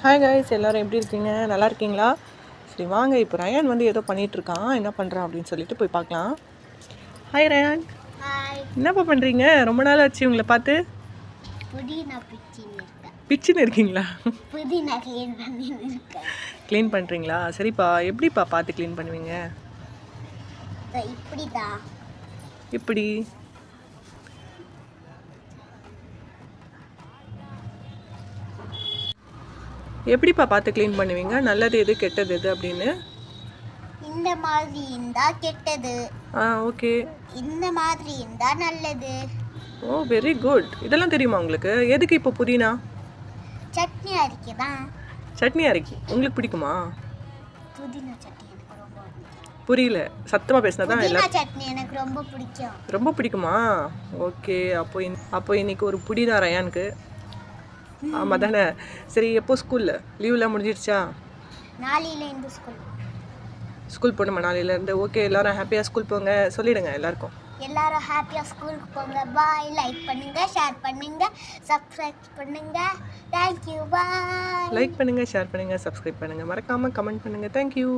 Hi guys, எல்லோரும் எப்படி இருக்கீங்க? நல்லா இருக்கீங்களா? சரி வாங்க, இப்போ ரயான் வந்து ஏதோ பண்ணிகிட்ருக்கான். என்ன பண்ணுறான் அப்படின்னு சொல்லிட்டு போய் பார்க்கலாம். Hi Ryan. ஹாய். என்னப்பா பண்ணுறீங்க? ரொம்ப நாள் ஆச்சு உங்களை பார்த்து. புதினா பிச்சின்னு இருக்கேன். பிச்சுன்னு இருக்கீங்களா? புதினா க்ளீன் பண்ணின்னு இருக்கேன். க்ளீன் பண்ணுறீங்களா? சரிப்பா. எப்படிப்பா பார்த்து க்ளீன் பண்ணுவீங்க? இப்படி தான். எப்படி? எப்படிப்பா பார்த்து க்ளீன் பண்ணுவீங்க? நல்லது எது கெட்டது எது அப்படின்னு? இந்த மாதிரி இருந்தா கெட்டது. ஓகே. இந்த மாதிரி இருந்தா நல்லது. ஓ வெரி குட். இதெல்லாம் தெரியுமா உங்களுக்கு? எதுக்கு இப்போ புதினா? சட்னி அரைக்கதான். சட்னி அரைக்கி உங்களுக்கு பிடிக்குமா? புதினா சட்னி எனக்கு ரொம்ப பிடிக்கும். புரியல, சத்தமாக பேசினா தான் புதினா சட்னி எனக்கு ரொம்ப பிடிக்கும். ரொம்ப பிடிக்குமா? ஓகே. அப்போ இன்னைக்கு ஒரு புடிதா ரயானுக்கு. ஆமாம் தானே? சரி, எப்போ ஸ்கூலில் லீவ்லாம் முடிஞ்சிடுச்சா? நாளையிலேருந்து ஸ்கூல் போகணுமா நாளையிலேருந்து? ஓகே, எல்லோரும் ஹாப்பியாக ஸ்கூல் போங்க சொல்லிவிடுங்க எல்லாருக்கும். எல்லாரும் ஹாப்பியாக ஸ்கூலுக்கு போங்க. பாய். லைக் பண்ணுங்க, ஷேர் பண்ணுங்க, சப்ஸ்கிரைப் பண்ணுங்க. தேங்க்யூ. பாய். லைக் பண்ணுங்கள், ஷேர் பண்ணுங்கள், சப்ஸ்கிரைப் பண்ணுங்கள், மறக்காமல் கமெண்ட் பண்ணுங்கள். தேங்க்யூ.